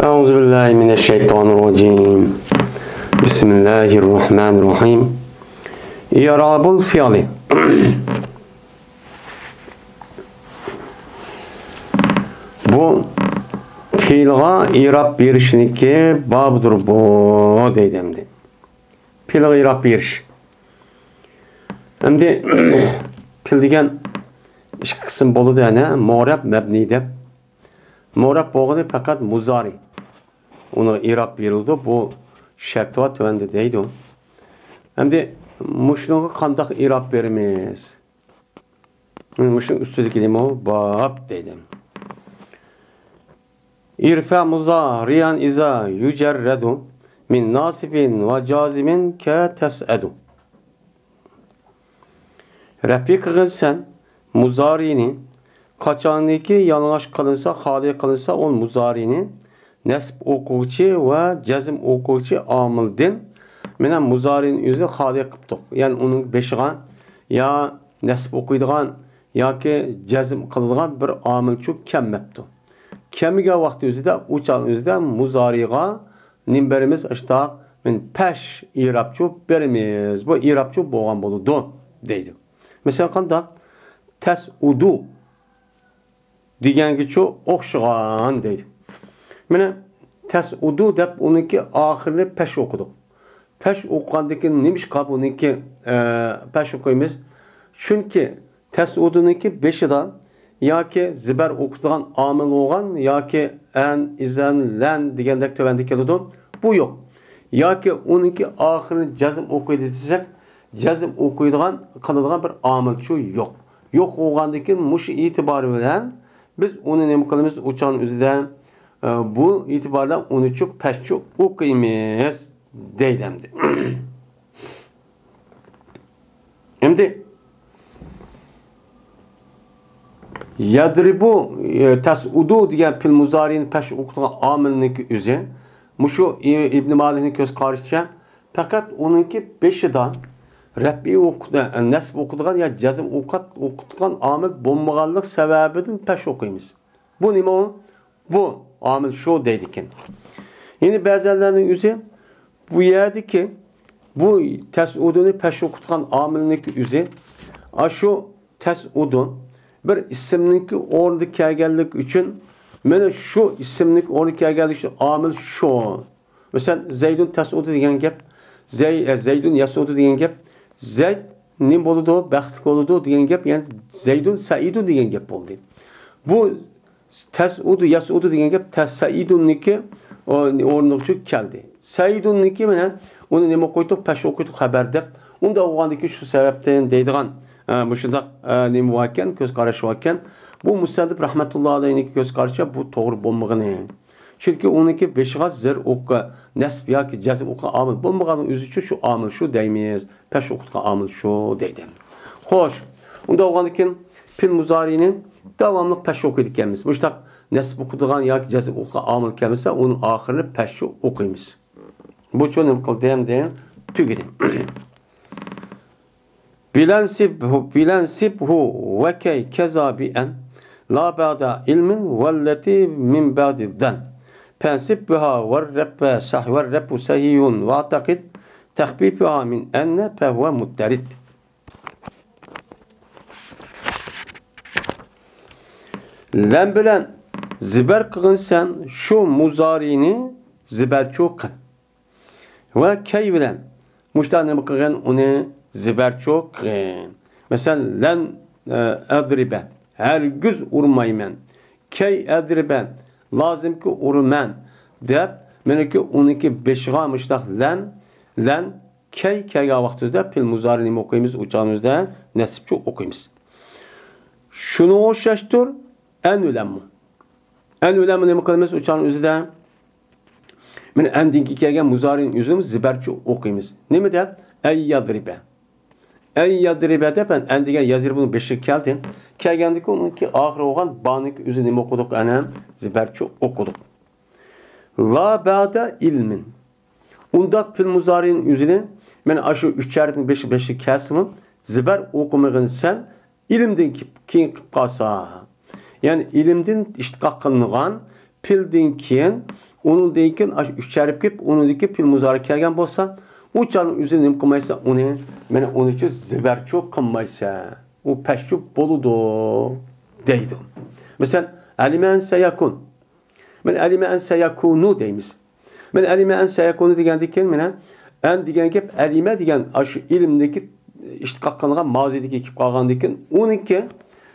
Euzubillahimineşşeytanirracim. Bismillahirrahmanirrahim. İrabul fiili. Bu fiilga irab berişniki babdır bu deydimdi. Fiilga irab beriş. Endi fil degan ikki qism bo'ladi, ana mu'rab, mabni deb. Mu'rab bo'lgani faqat muzari. Uni irab berildi, bu shart va tuvanda deydi. Endi mushunga qanday irab beramiz? Mushun ustidagi nima? Bab deydim. İrfa muzariyan iza yujarradu min nasibin ve cazimin ke tes'edu. Rafi qilsan muzarini qachoniki yalang'och qilinsa, xoli qilinsa, o muzarini nasb o'quvchi va jazm o'quvchi omildan mana muzarini o'zi xoli qilibdi. Ya'ni uning beshiga ya nasb o'qiydigan yoki jazm qiladigan bir omilchi kelmabdi. Kemiga vaqti o'zida, uçan o'zida muzariga nim berimiz ashta men pesh irabchu berimiz. Bu irabchu bo'lgan bo'ladi deydi. Mesela qanday tas'udu degangicha o'xshagan deydi. Mana tas'udu deb uniki oxirini pesh o'qidik. Pesh o'qigandan nimishqa buniki pesh o'qiymiz? Chunki tas'uduniki beshidan yoki zibar o'qitigan omil bo'lgan yoki an, izan, lan degandek tövanda keladi. Bu yo'q. Yoki uniki oxirini jazm o'qiydi desak, jazm o'qiydigan, qiladigan bir omilchi yo'q. Yo'q bo'lgandan keyin mush e'tibori bilan biz uni nima qilamiz? O'chan o'zidan bu e'tibordan uni chuq pashchu o'qiymiz deydimdi. Endi yadribu tas'udu degan fil muzarin pesh o'qigan omilniki o'zi mushu Ibn Malikning ko'z qarashicha faqat uningki beshidan rabbi o'qida nasb o'qidigan yo jazm o'qitgan omil bo'lmaganlik sababidan pesh o'qiymiz. Bu nima? Bu omil shu deydi ekan. Endi ba'zilarning o'zi bu yerdiki bu tas'uduni pesh o'qitgan omilniki o'zi shu tas'udun bir ismniki o'rniga kelganlik uchun mana shu ismlik o'rniga kelganlik uchun omil shu. Masalan, Zaydun tas'udi degan gap, Zaydun yasudu degan gap, Zayd nim bo'ladi, baxtli bo'ladi degan gap, ya'ni Zaydun Saidun degan gap bo'ldi. Bu tas'udu yasudu degan gap Saiduniki o'rniga keldi. Saidunniki bilan uni nima qo'ydik? Pesh o'qidik xabar deb. Unda o'g'andiki shu sababdan deydigan bu shundoq nima ekan, ko'z qarashi ekan. Bu Musaddib rahmatullohi alayhi ko'z qarashi bu to'g'ri bo'lmagani. Chunki uniki beshiga zir o'qqa nasb yoki jazm o'qqa omil bo'lmagani o'zi uchun shu omil shu deymiz. Pesh o'qitgan omil shu deydi. Xo'sh, unda o'g'andiki fil muzarini davomli pesh o'qiydi ekanmiz. Bu shundoq nasb o'qidigan yoki jazm o'qqa omil kelmasa, uning oxirini pesh o'qiymiz. Bu uchun nima qildim deyin tugidi. Bilansibhu ve key kezabi'en la ba'da ilmin velleti min ba'dilden pensibha ve rabbu sahihun ve atakid tahbibuha min enne fehve mutterid. Len bilen ziber kılın sen şu muzarini ziber çok kıl. Ve key bilen muştanı kılın onu ziber çok. Mesela len adribe hergüz urmaymen. Key adribe lazım ki urmen deb meniki uniki beşiga müştaq len keyga vaqtida fil muzarini o'qiymiz, uçağımızda nasibchi o'qiymiz. Shuni o'xshashtir an ulammi. An ulamni nima qilamiz? Uçağın o'zida men andinki kelgan muzarini o'zimiz zibarchi o'qiymiz. Nima deb? Ay yadribe. Ay yadribe deb andiga yazribuni beşik keldin. Kelgandiki uniki oxiri bo'lgan baniki o'zi nima o'qidik? Ana zibarchi o'qidik. La ba'da ilmin. Undaq fil muzarin o'zini men shu 3 harfning 5 kasmi zibar o'qimag'in sen ilmdan keyin qilib qolsa. Yani ilimden iştiqaq qilingan pildan keyin Onun deyken üç harf kep, onun deyken pil muzari kelgen bolsa, o canın üzerine nim kılmaysa onu, bana onun için ziberço kılmaysa, o peşçuk boludu deydi. Mesela alimen seyakun. Ben alimen seyakunu deyimiz. Ben alimen seyakunu diyen deyken, en diyen kep alime diyen aşı ilimdeki işte kakkanlığa mazideki ekip kalgan deyken, onunki,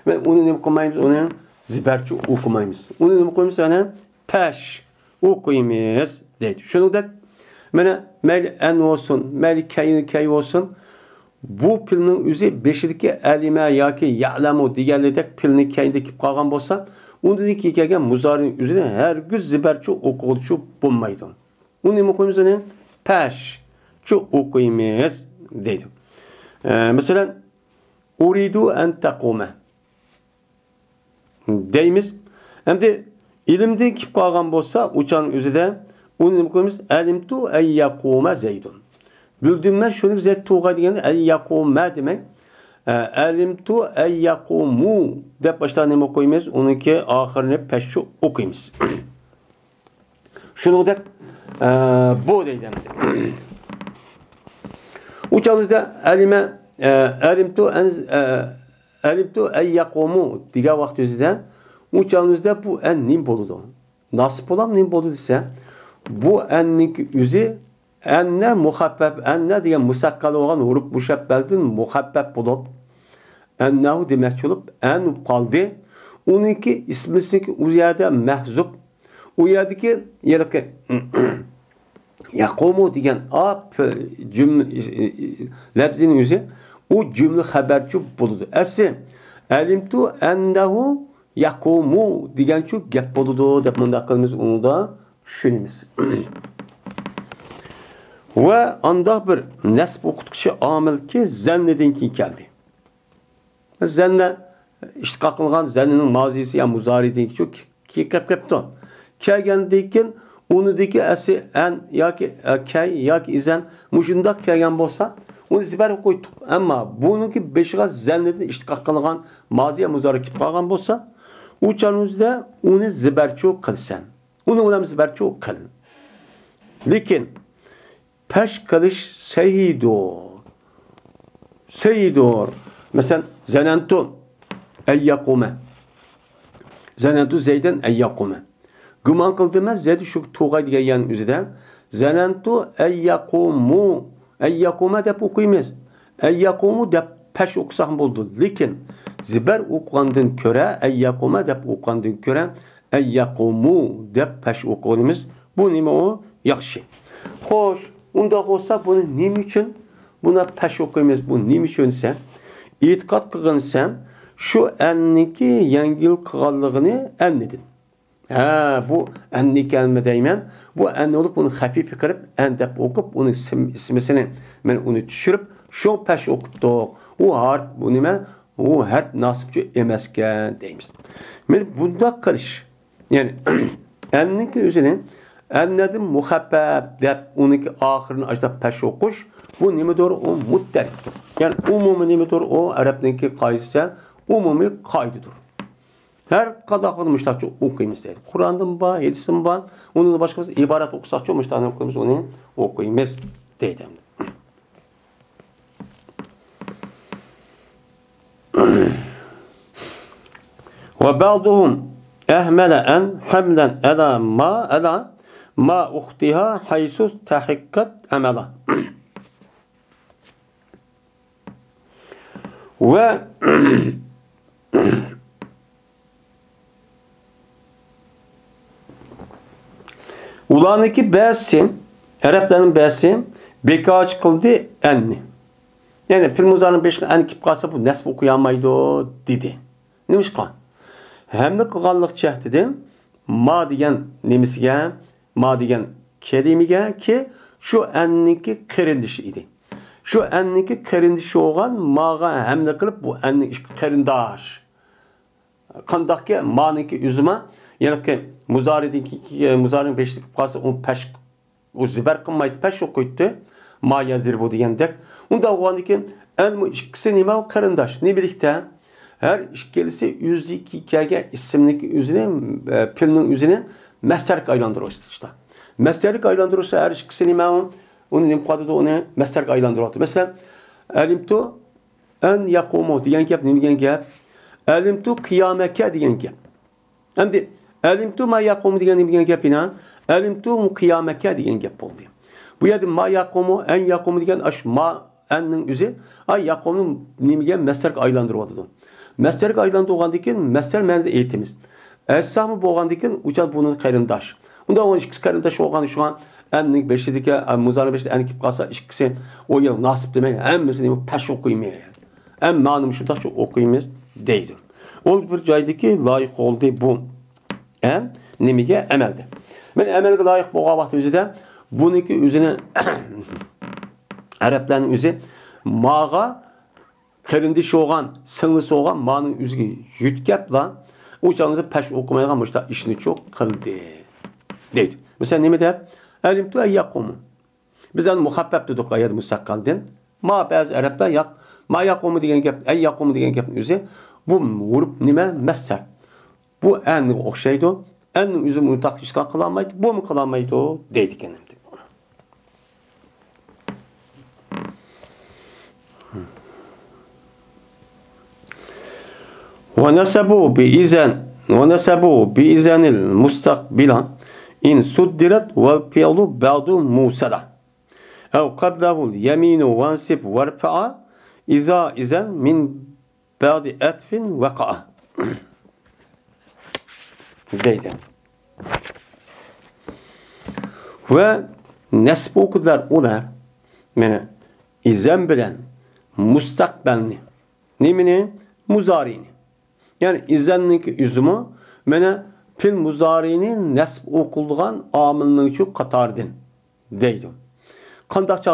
ben onu nim kılmayımız, onu ziberço okumayımız. Onu nim kılmayımız, onu peş okuymayız deydi. Şunu da, bana meyli en olsun, meyli key olsun, bu pilinin üzü beşideki elime ya ki ya'lemu diğerledek pilini keyindeki kalgan bolsa, onu dedi ki kelgen muzarinin üzerine her gün ziberço okulucu bulmaydı. Onu ne okuyumuz ne? Peş çok okuymayız deydi. Mesela uridu en takume deyimiz. Hem de ilimde kip kalgan bolsa uçanın üzerinde onu ne okuyumuz? Elimtu en yakume zeydun. Bildim ben şunu bize tuğa diyende ey yakume demek. Elimtu ey yakumu de başta ne koymayız? Onunki ahirine peşçu okuymayız. Şunu da bu deydim. Uçağımızda elimtu ey yakumu diye vakti yüzden uçağımızda bu en nim boludu. Nasip olan nim boludu ise bu enlik yüzü enne muhabbeb, enne diye musakkal olan hurup müşebbeldin muhabbeb bulup ennehu demek olup en kaldı. Onunki ismisindeki uyada mehzup. Uyadaki yerke yakumu diyen cümle lafzinin yüzü o cümle haberci buludu. Esi elimtu ennehu yakumu diyen şu gep buludu. Depmanda kılımız onu da düşünümüz. Ve anda bir nesb okutkusu amil ki zannedinki geldi. Zenne iştikak kılgan zenninin mazisi ya muzari çok ki kep-kepton. Kelgendeyken onu deki esi en ya ki key ya ki izen muşundak kelgen bolsa onu ziber koyduk. Ama bununki beşiğe zannedin iştikak kılgan maziye muzari kip kalgan bolsa uçanızda onu ziberço kılsan. Onu ulan ziberço kılın. Lakin peş kılış seyidur. Mesela zenentu ey yakume. Zenentu zeyden ey yakume. Güman kıldığımız zeydi şu tuğay diye yan üzerinde. Zenentu ey yakumu. Ey yakume dep okuyumuz. Ey yakumu dep peş okusak buldu. Lakin ziber oklandın köre ey yakume dep oklandın köre ey yakumu dep peş okuyumuz. Bu nime o? Yakşı. Hoş. Onda olsa bunu nim için buna peş okuyumuz. Bu nim için sen itikat kılgın sen şu enniki yengil kıgallığını ennedin. Bu enni kelime deymen bu enni olup bunu hafif kırıp endep okup onun ismisini ben onu düşürüp şu peş okuttuk. O harf bu nime o harf nasipçi emesken deyimiz. Ben bunda karış. Yani enniki üzerine ennedim muhabbeb dep onunki ahirini açta peş okuş. Bu nime doğru o mutteriktir. Yani umumi nime doğru o Arap'taki kaydıysa umumi kaydıdır. Her kadar kılmışlar çok okuyumuz değil. Kur'an'dan ba, yedisin ba, onun da başkası ibaret okusak çok müştahane okuyumuz onu okuyumuz dedim. Ve ba'duhum ehmele en hamlen ela ma uhtiha haysus tahikkat amela. Ve ulanıki besim, Arapların besim bekaç kıldı enni. Yani Filmuzar'ın beşik en kip kalsa bu nesb okuyamaydı dedi. Neymiş kan? Hem de kıgallık çehdedim. Ma diyen nemisige, ma diyen kelimige ki şu enniki kırındışı idi. Şu enniki kırındışı olan mağa hem de kılıp bu enniki kırındaş. Kandaki ma'niki üzüme yani ki muzarın beşlik kalsa on peş o ziber kılmaydı peş okuydu. Ma yazır bu diyendek. Onda o andaki elmu ikisi nime o kırındaş. Ne birlikte? Her işkelisi yüzdeki kege isimlik üzerine pilinin üzerine meslerlik aylandırıyoruz işte. Meslerlik aylandırıyorsa her ikisini ben onun imkadı onu meslerlik aylandırıyordu. Mesela elimtu en yakumu diyen gap ne diyen gap? Elimtu kıyameke diyen gap. Hem de elimtu ma yakumu diyen gap ina elimtu kıyameke diyen gap oldu. Bu yerde ma yakumu en yakumu diyen aş ma ennin üzü ay yakumunun ne diyen meslerlik aylandırıyordu. Meslerlik aylandırıyordu mesler mende eğitimiz. Essamı boğandıkken uçan bunun karındaş. Onda 12 karındaş olğan şu an enning beşidiki muzarı beşide en kip kalsa ikisi o yıl nasip demek emmesini peş okuymayı. Em manım şu da çok okuymayız değildir. Ol bir caydaki layık oldu bu. En nimige emelde. Ben emelge layık boğa vakti üzüden bununki üzerine Arapların üzü mağa karındaş olğan, sınlısı olğan mağının üzü yütkep lan uçağınızı peş okumaya kalmışlar işini çok kıldı. Değil. Mesela ne de? Elimtu eyyakumu. Bizden muhabbep dedik ayet musakkaldın. Ma bazı Araplar yak. Ma yakumu diyen gap, eyyakumu diyen gap üzü. Bu vurup nime messer. Bu en okşaydı. En üzüm utak işgal kılamaydı. Bu mu kılamaydı o? Deydi kendimdi. ونسبوا بإذن المستقبلا إن صدرت والفعل بعض موسلة أو قبله اليمين وانسب وارفع إذا إذن من بعد أتف وقع deydi. Ve nesb okudular olar yani izin bilen mustakbelni nemini muzarini yani izenlik üzümü mene fil muzarinin nesb okulduğun amilinin çok katardın deydi. Kandak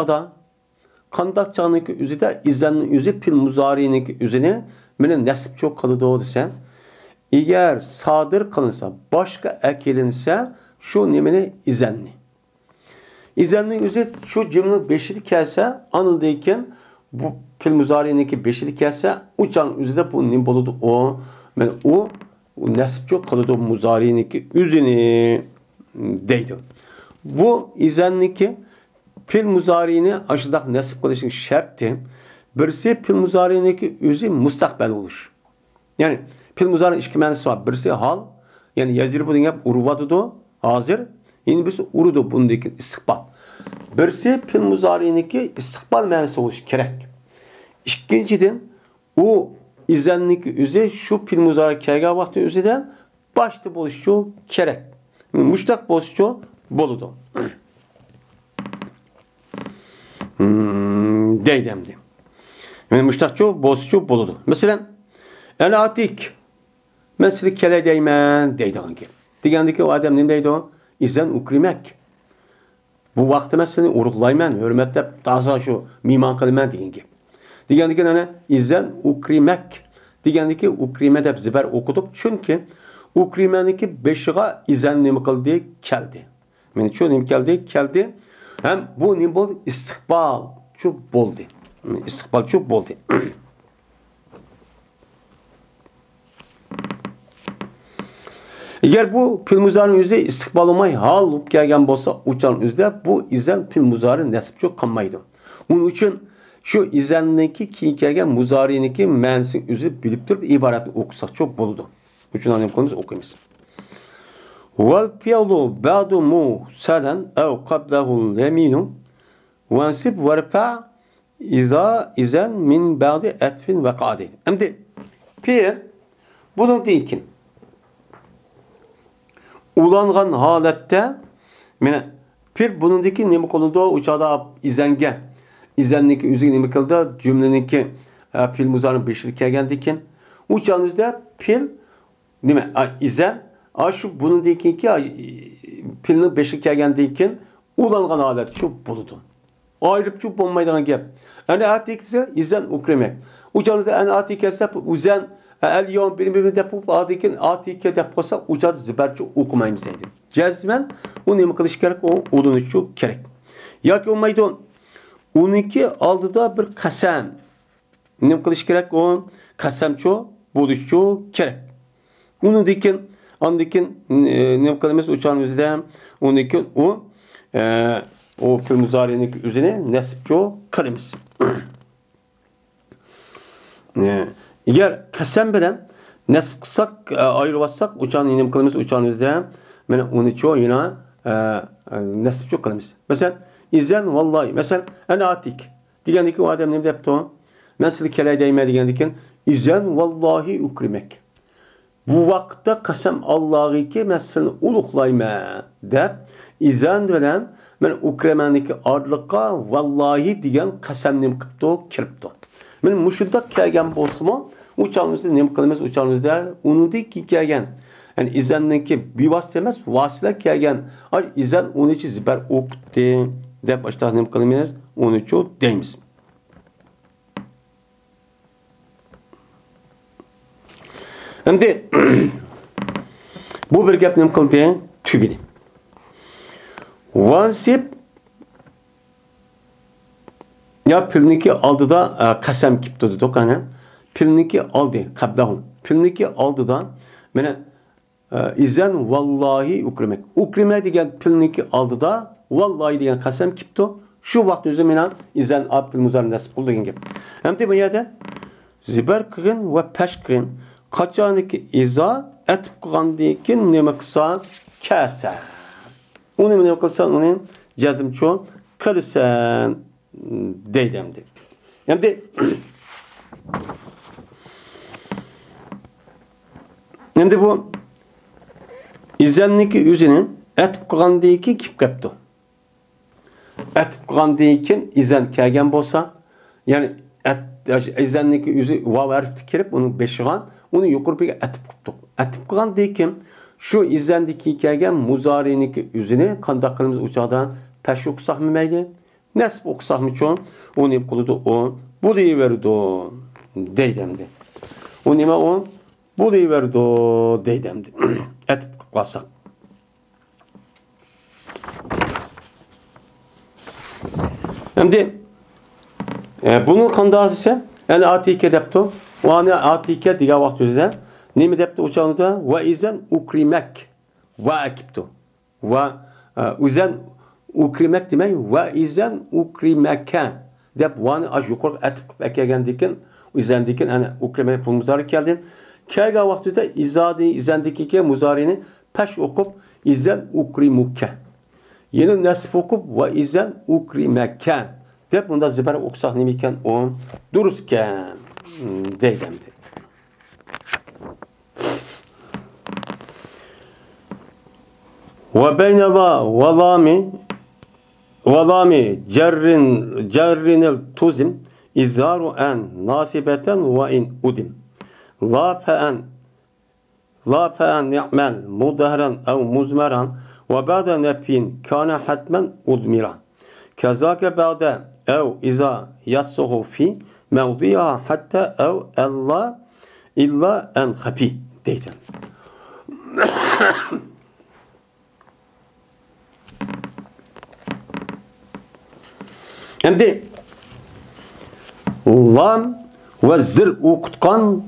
çağındaki üzü de izenlik üzü fil muzarinin üzüne mene nesb çok kalıdı o desem eğer sadır kılınsa başka ekilinse şu nemine izenli. İzenli üzü şu cümle beşili kelse anıldayken bu fil muzarindeki beşili kelse uçan üzü de bu nem boludu o. Yani o nesb çok kalıdı muzarindeki üzünü deydi. Bu izenliki fil muzarini aşıdak nesb kılışın şertti. Birisi fil muzarindeki üzü mustakbel olur. Yani fil muzarinin iki manası var. Birisi hal yani yazır bu dünya urvadıdı hazır. Yine birisi urudu bundaki istikbal. Birisi fil muzarindeki istikbal manası olur gerek. İkinciden o izenlik üzü şu fil muzari kerga vakti üzüden başta boluşçu kerek. Müştak boluşçu boludu. Deydemdi. Yani müştakçu boluşçu boludu. Mesela en atik mesela kele değmen deydi hangi. Digandaki o adam ne deydi o? İzen ukrimek. Bu vakti mesela uruklayman, hürmetle taza şu miman kılman deyin ki. Digandaki ne? İzen ukrimek. Digandaki ukrime de ziber okuduk. Çünkü ukrimeniki beşiğa izen nemi kıldı keldi. Yani şu nemi keldi. Hem bu nemi bol istikbal çok boldu. İstikbal çok boldu. Eğer bu fil muzarın yüzü istikbal olmayı hal olup gelgen bolsa uçan yüzde bu izen fil muzarın nesip çok kanmaydı. Onun için şu izendeki ki gelgen muzariniki mensin yüzü bilip durup ibaretini okusak çok boludu. Üçün annem konumuz okuyumuz. Vel fi'lu ba'du mu'salen ev qablahu leminu vensib verfa izen min ba'di etfin ve qadi. Şimdi fi'l bunun deyken ulanğan halette fi'l bunundaki nemi konuda uçada izengen izenlik üzgün nemi kıldı cümleninki fi'l muzarın beşlik gelgendikken uçağınızda fi'l nime izen şu bunundaki fi'lin beşlik gelgendikken ulanğan halet çok buludu. Ayrıp çok bulmaydan gap. Yani atikse izen ukremek. Uçağınızda en atikse uzen el yom birbirine depup adikin atike deposa uçad ziberçi okumayımız dedi. Cezmen o nemi kılış gerek o olunu çok gerek. Ya ki o maydon 12 aldıda bir kasem. Nemi kılış gerek o kasem çok buluşçu gerek. Onu dikin Andikin ne kılımız uçağımızda ondikin o fil muzari'nin üzerine nesipço kılımız. Eğer kasem bilen nesip kısak ayırvazsak uçağın inim kılımız uçağımızda ben onu çoğu yine nesipço kılımız. Mesela izlen vallahi mesela en atik digendeki o adam ne yaptı o? Ben sizi kelay değme digendikin izlen vallahi ukrimek. Bu vakte kasem Allah'ı ki ben seni uluqlayma deb izan bilen men ukremeniki arlıqa vallahi diyen kasemnim kıptı kiripti. Men muşunda kelgen bolsumu uçağımızda nem kılımız uçağımızda onu di ki kelgen. Yani izanniki bir vasıta emas vasıla kelgen. Ar izan onu için ziber okti deb başta nem kılımız onu için deymiz. Şimdi bu bir gap nem kıldı tügedi. Vansip ya pilniki aldı da kasem kipti dedik hani. Pilniki aldı kabdahum. Pilniki aldı da mene izan vallahi ukrimek. Ukrime diyen pilniki aldı da vallahi diyen kasem kipti. Şu vakti üzere mene izan ab pil muzar nasip oldu diyen gap. Hem de bu yerde ziber kırın ve peş kırın. Kaçaniki iza etip kıgandikin ne kısa kese. Onu ne kılsan onun cezim çoğun kırısan deydemdi. Hem de bu izenniki yüzünün etip kıgandiki kip kaptı. Etip kıgandikin izen kegen bolsa yani izenniki yüzü vaver tikirip onun beşiğan onu yukarı bir etip kıptık. Etip kıgandikin şu izendiki kegen muzariniki yüzünü kandaklarımız uçağdan peşi okusak mı meyli? Nesip okusak mı çoğun? O ne kuludu o? Bu deyiverdi o. Deydemdi. O nime o? Bu deyiverdi o. Deydemdi. Etip kalsak. Şimdi bunun kandağı ise yani atike depti. O anı atike diye vakti yüzden ne mi depti uçağını da? Ve izen ukrimek. Ve ekipti. Ve izen ukrimek demek ve izen ukrimeke dep vani aj yukarı etip eklegendikin izendikin yani ukrimek bu muzari geldin. Kega vakti de izendiki ke muzarini peş okup izen ukrimuke. Yeni nasip okup ve izen ukrimeke dep bunda ziber okusak nemiken on durusken deydemdi. Ve beyne la Valami cerrinil tuzim izharu en nasibeten ve in udim. La fe'en ni'mel mudahran ev muzmeran ve ba'da nefin kana hatmen udmiran. Kezake ba'da ev iza yassuhu fi mevdiya hatta ev illa en hafi deyden. Şimdi lam ve zir okutkan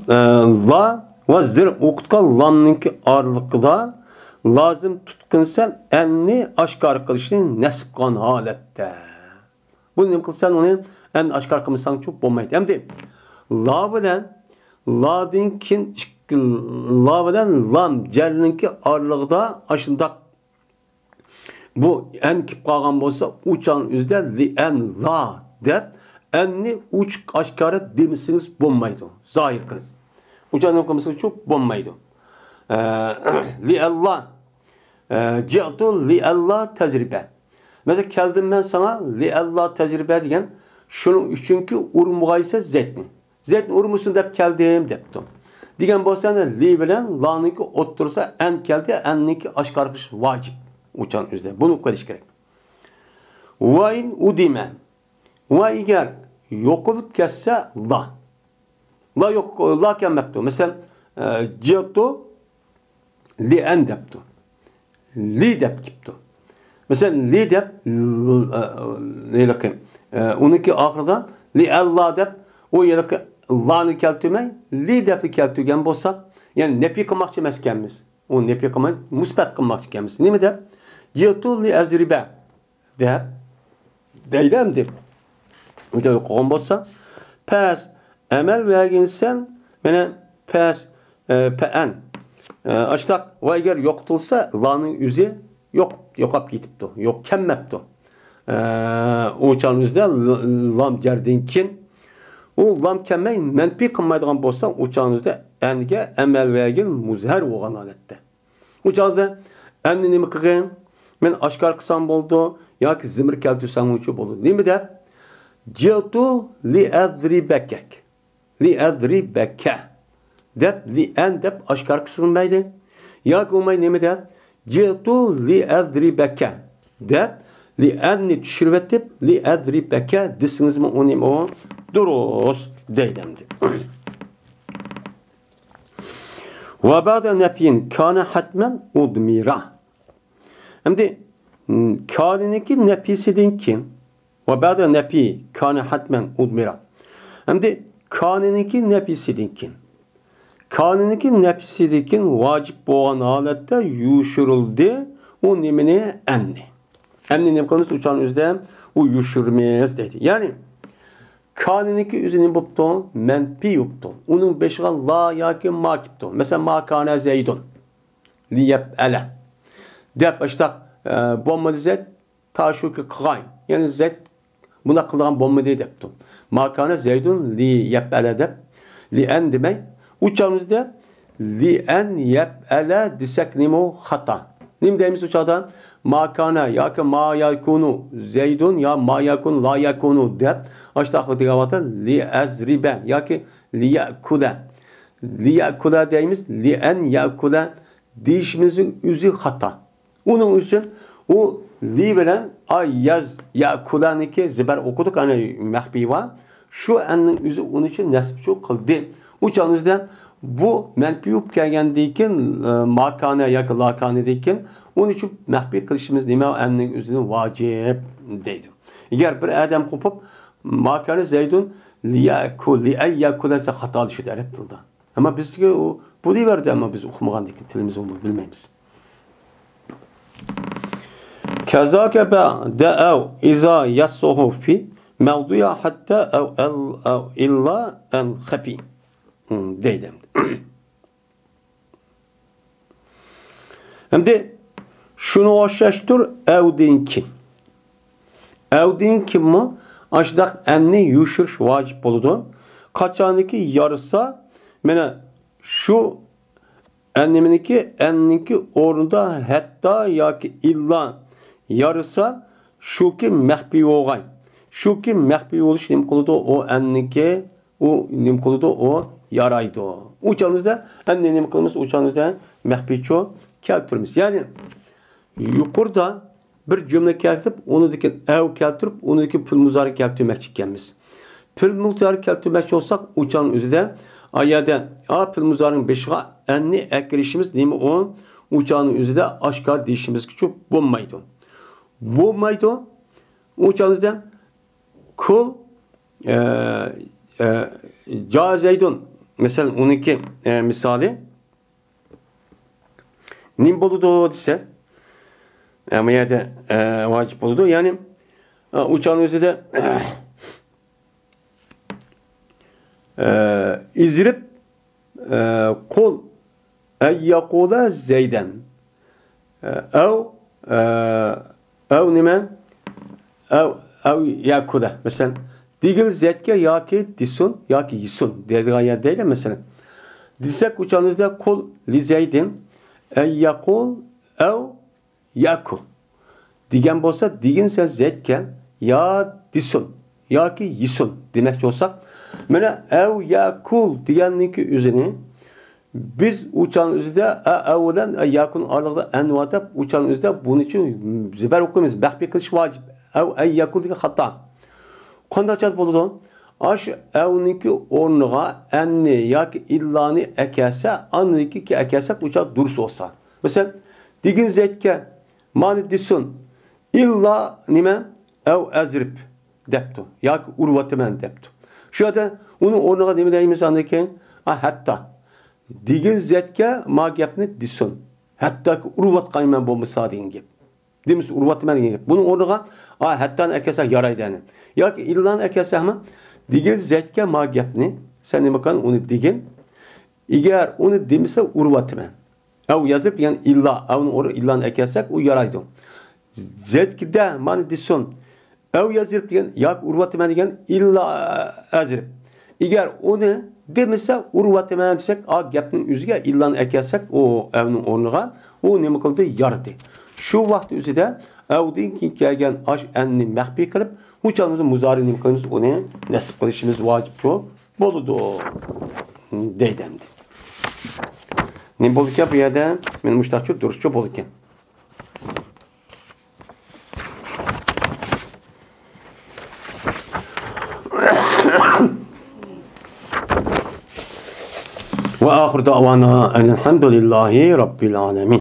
la ve zir okutkan lamninki ağırlıkta lazım tutkunsan enni aşkar kılışını nesip kan halette. Bunu ne kılsan onun en aşkar kılmışsan çok bulmaydı. Şimdi la bilen ladinkin la bilen lam cerninki ağırlıkta aşında bu en kip kalgan bolsa uçan üzde li en la dep enni uç aşkarı demişsiniz bulmaydı. Zahir kılın. Uçan okuması çok bulmaydı. Li Allah ci'tu li Allah tecrübe. Mesela geldim ben sana li Allah tecrübe diyen şunun çünkü urmugaysa zetni. Zetni urmusun dep geldim deptim. Digen bolsa li bilen la'nınki otursa en geldi enninki aşkarkış vacip. Uçan üzere. Bunu koyuş gerek. Ve in udime. Ve eğer yok olup kesse la. La yok, la kemmeptu. Mesela cihattu li en deptu. Li dep kiptu. Mesela li dep ne lakım? Onunki ahırdan li Allah dep o yelaki la'nı keltüme li depli keltügen bolsa yani nepi kımakçı meskenmiz. O nefi qilmaymiz, musbat qilmoqchi ekanmiz. Nima deb? Ji'tu li azriba deb deylam deb. Uyda o'qigan bo'lsa, pas amal verginsen mana pas pa'an ashtaq va agar yo'qotilsa laning o'zi yo'qolib ketibdi. Yo'q kelmabdi. O'chanizda lam jardan keyin u lam kelmay manfi qilmaydigan bo'lsa, o'chanizda aniga amal vergin muzhar bo'lgan holatda. O'chanda anni nima qilgan? Men oshkor qilsam bo'ldi yoki zimir keltirsam uchun bo'ldi. Nima deb? Ji'tu li adribakak. Li adribaka. Deb li an deb oshkor qilmaydi. Yoki bo'lmay nima deb? Ji'tu li adribaka. Deb li anni tushirib etib li adribaka desingizmi uni o durust deydim deb. Ve ba'da nefyin kana hatmen udmira. Şimdi kâniniki nefisidin kim? Ve ba'da nefi kana hatmen udmira. Şimdi kâniniki nefisidin kim? Kâniniki nefisidin kim vacip olan halette yuşuruldu. O nimini enni. Enni ne konusu uçan üzde o yuşurmez dedi. Yani kâniniki üzerine buptu menfi yuptu. Onun beşiğe la yakin makiptu. Mesela ma kâne zeydun li yeb'ele. Dep işte bomba zet taşuki kıgay. Yani zet buna kılgan bomba diye deptu. Makane zeydun li yeb'ele dep. Li en demek. Uçağımızda li en yeb'ele disek nimo hata. Nim deyimiz uçağdan makane ya ki ma yakunu zeydun ya ma yakun la yakunu dep. İşte akıtıgavata li ezriben ya ki li yakule. Li yakule deyimiz li en yakule deyişimizin üzü hata. Onun için o li bilen ay yaz ya kulaniki ziber okuduk hani mehbi var. Şu ennin üzü onun için nesbçu kıldı. Uçağınızdan bu menfiyup gelgendiyken makane ya ki lakanedeyken onun için mehbi kılışımız nime ennin üzünün vacip deydim. Eğer bir adam kopup makane zeydun liyakul liyakulese hatalı şu derip dilda. Ama bizge o bu diyordu ama biz okumagan dikin tilimiz onu bilmeyiz. Kazake ba'da'u iza yassuhu fi mevduya hatta ev illa en khafi deydim. Şimdi şunu oşaştır evdinkin. Evdinkin mi? Aşdak enni yuşuruş vacip oludu. Kaçaniki yarısa mene şu enninki orunda hatta ya ki illa yarısa şu ki mehbi olgay. Şu ki mehbi oluş nim kılıdı o enninki o nim kılıdı o yaraydı. Uçağınızda enni nim kılımız uçağınızda mehbi ço keltirimiz. Yani yukarıda bir cümle keltirip onu dikin ev keltirip onu dikin pül muzarı keltirmek çıkkenmiz. Pül muzarı keltirmek olsak uçağın üzerinde ayada pül muzarın beşiğe enni ekirişimiz değil mi o uçağın üzerinde aşkar deyişimiz küçük bulmaydı. Bulmaydı. Uçağınızda kul cazeydun mesela onunki misali nim boludu dese ama yerde vacip boludu. Yani uçağın üzerinde izrip kul eyyakula zeyden ev nime ev yakula mesela digil zetke ya ki disun ya ki yisun dediğin yer değil mesela disek uçağınızda kul li zeydin eyyakul ev yakul digen bolsa digin sen zetken ya disun ya ki yisun demek olsak mana ev yakul digenninki üzerine biz uçağın üzerinde evden yakun aralıkta envata uçağın üzerinde bunun için ziber okuyumuz. Behbi kılış vacip. Ev yakul diye hata. Konda çat buludu. Aş evninki ornuğa enni yak illani ekese anniki ki ekese uçak durs olsa. Mesela digin zetke mani disun illa nime ev ezrip deptu. Yak urvatimen deptu. Şu anda onun ornuğa nime deyimiz andaki hatta digil zetke ma gapni disun. Hatta ki urvat kayman bulmasa deyin gep. Demiş urvat men deyin gep. Bunun orduğa hatta ekesek yaraydı yani. Ya ki illan ekesek mi? Digil zetke ma gepni. Sen ne bakan onu digin. Eğer onu demişse urvat men. Ev yazıp yani illa, onu illan ekesek o yaraydı. Zetkide mani disun. Ev yazıp diyen yak urvat men diyen illa azirip. Eğer onu demişse urvat men desek gepnin üzüge illan ekesek o evnin ornuğa o ne kıldı yardı. Şu vakit üzüde evdin ki gelgen aş enni mehbi kılıp uçağımızın muzari nimkanız onu nasip kılışımız vacip çok boludu deydemdi. Ne bolurken bu yerde benim müştahçı duruşçu bolurken. Ve ahir davana elhamdülillahi rabbil alemin.